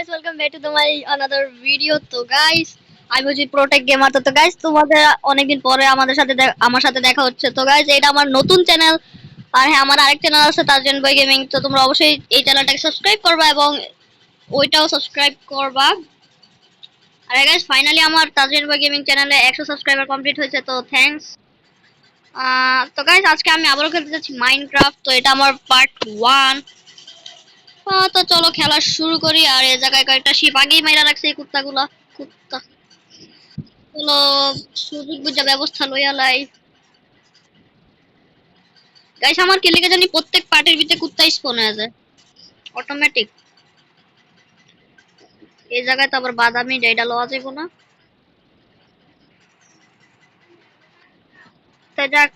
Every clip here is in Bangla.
guys, welcome back to my another video. তো guys, আমি হচ্ছি প্রোটেক গেমার। তো guys, তোমাদের অনেকদিন পরে আমার সাথে দেখা হচ্ছে। তো guys, এটা আমার নতুন চ্যানেল। আর হ্যাঁ, আমার আরেক চ্যানেল আছে তাজরিন বয় গেমিং। তো তোমরা অবশ্যই এই চ্যানেলটাকে সাবস্ক্রাইব করবা এবং ওইটাও সাবস্ক্রাইব করবা। আর guys, ফাইনালি আমার তাজরিন বয় গেমিং চ্যানেলে 100 সাবস্ক্রাইবার কমপ্লিট হয়েছে। তো থ্যাঙ্কস। তো গাইস, আজকে আমি আবারও খেলতে যাচ্ছি মাইনক্রাফট। তো এটা আমার পার্ট 1। তো চলো খেলা শুরু করি। আর এই জায়গায় কয়েকটা শিপ আগেই মাইরা রাখছে এই কুত্তাগুলা। কুত্তা চলো, সুযোগ বুঝা ব্যবস্থা লইয়া লাই। গাইস, আমার কি লেগে জানি প্রত্যেক পার্টের ভিতরে কুত্তা স্পন হয়ে যায় অটোমেটিক। এই জায়গায় তো আবার বাদামি এটা লওয়া যাইব না। তা যাক,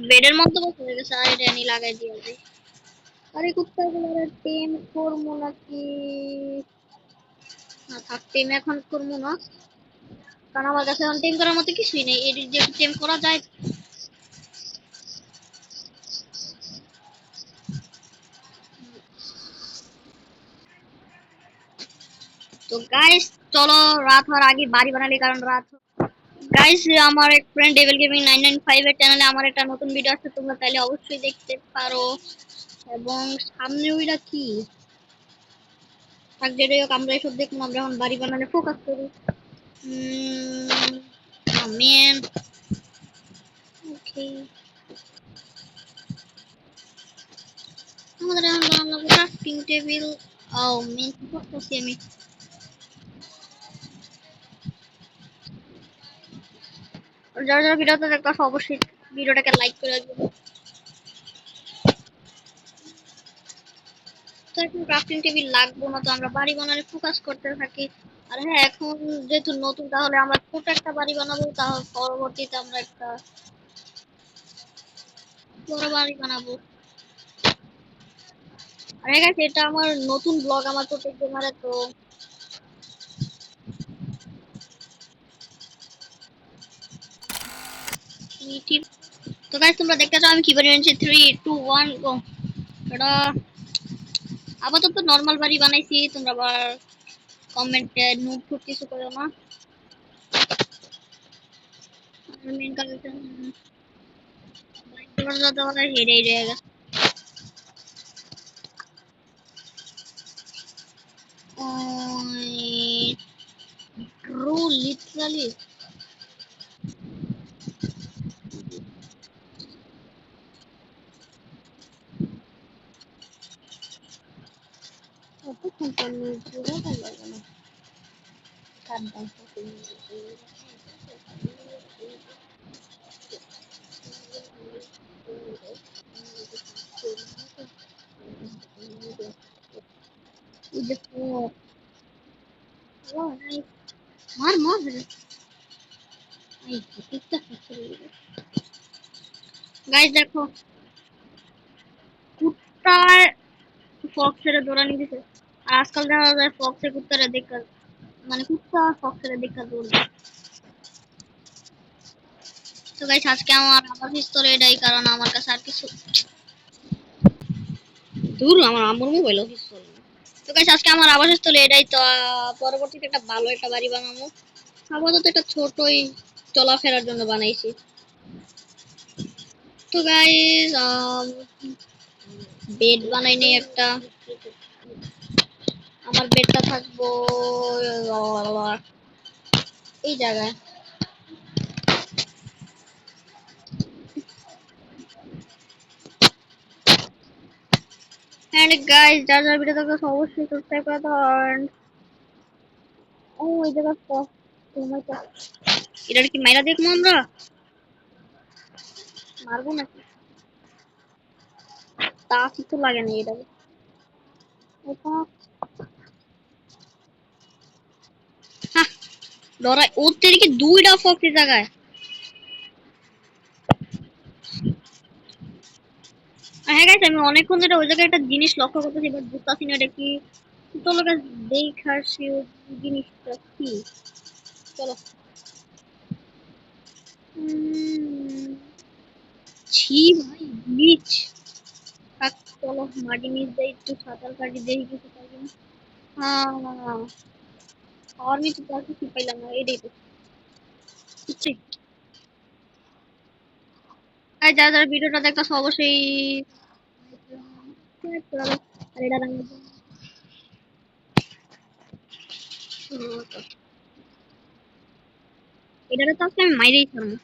বেডের মধ্যে বসে গেছে। আর এটা আনি লাগাই দিয়ে যাই। আরে কুত্তাগুলো টেম করবো নাকি? না থাক, টেম এখন করবো না, কারণ আমার কাছে এখন টেম করার মতো কিছুই নেই। এডিট যে টেম করা যায়। তো গাইস, চলো রাত হওয়ার আগে বাড়ি বানালি, কারণ রাত। গাইস, আমার এক ফ্রেন্ড ডেভিল গেমিং 995 এর চ্যানেলে আমার একটা নতুন ভিডিও আছে, তোমরা তাইলে অবশ্যই দেখতে পারো। এবং সামনে ওইটা কি থাক, যেটাই হোক, আমরা এসব দেখুন। আমরা এখন বাড়ি বানানো ফোকাস করি। মেন ওকে, আমাদের এখন বানানো ক্রাফটিং টেবিল। ও মেন করতেছি আমি। যারা যারা ভিডিওটা দেখতে অবশ্যই ভিডিওটাকে লাইক করে দিবেন। তো এখন ক্রাফটিং টেবিল লাগবো না, তো আমরা বাড়ি বানালে ফোকাস করতে থাকি। আর হ্যাঁ, এখন যেহেতু নতুন, তাহলে আমরা ছোট একটা বাড়ি বানাবো, তাহলে পরবর্তীতে আমরা একটা বড় বাড়ি বানাবো। আর ঠিক আছে, এটা আমার নতুন ব্লগ আমার প্রত্যেক গেমারে। তো তো গাইস, তোমরা দেখতে চাও আমি কি বাড়ি বানিয়েছি। 3 2 1 গো। এটা আপাতত নরমাল বাড়ি বানাইছি, তোমরা আবার কমেন্টে নোট ফুট কিছু করো না। মেন কালেকশন তোমরা হেরে হেরে গেছে। True literally. কতক্ষণ পর নিউজ ভালো লাগে না। কাটদাম মার মার গাইস, দেখো কুত্তার ফক্সের দৌড়ানি দিছে। আর আজকাল দেখা যায় ফক্সের কুত্তারা দেখা, মানে কুত্তা ফক্সের দেখা দৌড়। তো গাইস, আজকে আমার আবার পিস্তল এটাই, কারণ আমার কাছে আর কিছু দূর আমার আম্মুর মোবাইলও পিস্তল। তো গাইস, আজকে আমার আবাসস্থল এটাই। তো পরবর্তীতে একটা ভালো একটা বাড়ি বানাবো। আপাতত একটা ছোটই চলাফেরার জন্য বানাইছি। তো গাইস, বেড বানাই নি একটা। আমার বেডটা থাকবো এই জায়গায়। এন্ড গাইস, যারা যারা ভিডিও দেখো অবশ্যই সাবস্ক্রাইব করে দাও। ও এই জায়গা এটা কি মাইরা দেখবো আমরা? মারবো নাকি? তা কিছু লাগে না এটা। লড়াই ওর থেকে কি দুইটা ফক্স এই জায়গায়। হ্যাঁ গাইস, আমি অনেকক্ষণ ধরে ওই জায়গায় একটা জিনিস লক্ষ্য করতেছি, বাট বুঝতেছি না এটা কি। চলো গাইস, দেখার সে জিনিসটা কি। চলো। ছি ভাই, গ্লিচ। চলো মাটি নিচ দিয়ে একটু সাঁতার কাটি, দেখি কিছু পাই কিনা। আর আমি তো আর কিছু পাইলাম না এটাই তো বুঝছি। তাই যারা যারা ভিডিওটা দেখতেছো অবশ্যই subscribe করে দাও। আর এটা এটারে তো আজকে আমি মাইরেই ছাড়বো।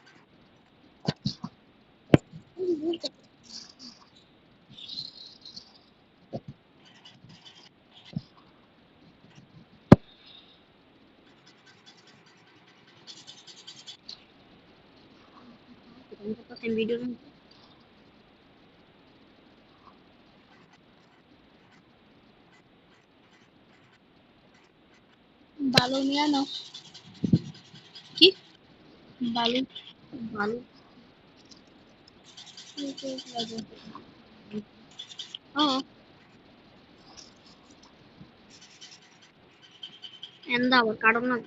ভিডিও বালু নিয়ে নাও কি বালু বালু ও এন্দা আবার কারণ না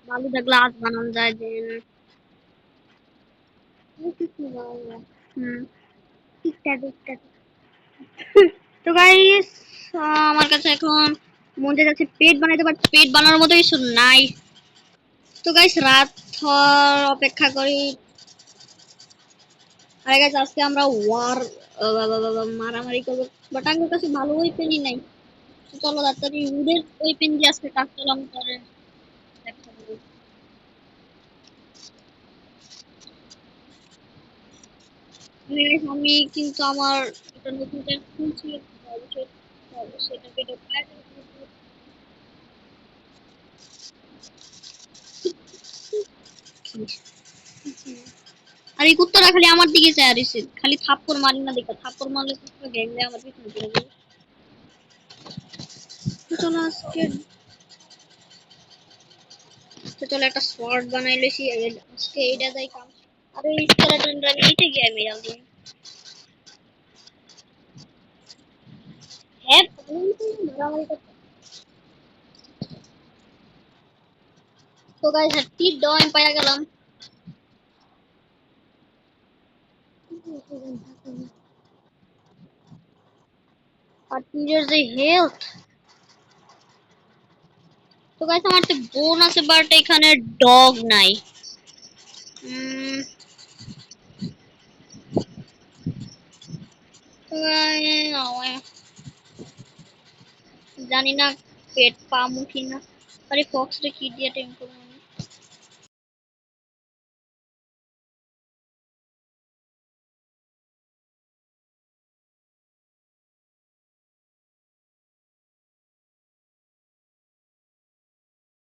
বালু দিয়ে গ্লাস বানানো যায় যে হুম ইত্যাদি ইত্যাদি। তো গাইস আমার কাছে এখন মনে যাচ্ছে পেট বানাইতে, বাট পেট বানানোর মতো কিছু নাই। তো গাইস রাত হওয়ার অপেক্ষা করি। আরে গাইস আজকে আমরা ওয়ার মারামারি করবো, বাট আমার কাছে ভালো ওয়েপেনই নাই। তো চলো তাড়াতাড়ি উডের ওয়েপেন দিয়ে আজকে কাজ চালাম করে দেখা যাবে। Guys, আমি কিন্তু আমার একটা নতুন চ্যানেল খুলছি, অবশ্যই অবশ্যই এটা ভিডিও আর এই কুত্তাটা খালি আমার দিকে চায় রইছে, খালি থাপ্পড় মারি না দেখা, থাপ্পড় মারলে কুত্তা গ্যাংলে আমার পিছনে পড়ে যাবে। তো চলো আজকে তো চলো একটা শর্ট বানাই লইছি আজকে এইটা যাই কাম। আর এই স্কেলেটনটা আমি এইটা গিয়ে আমি জানি হ্যাঁ মারামারি করতে। তো গাইস হ্যাপি ডয়েন পাইয়া গেলাম। আর টিনের যে হেলথ। তো গাইস আমার তো বোন আছে বাট এখানে ডগ নাই। উম, জানি না পেট পামু কিনা। আরে ফক্সটা কি দিয়ে টেম করবো।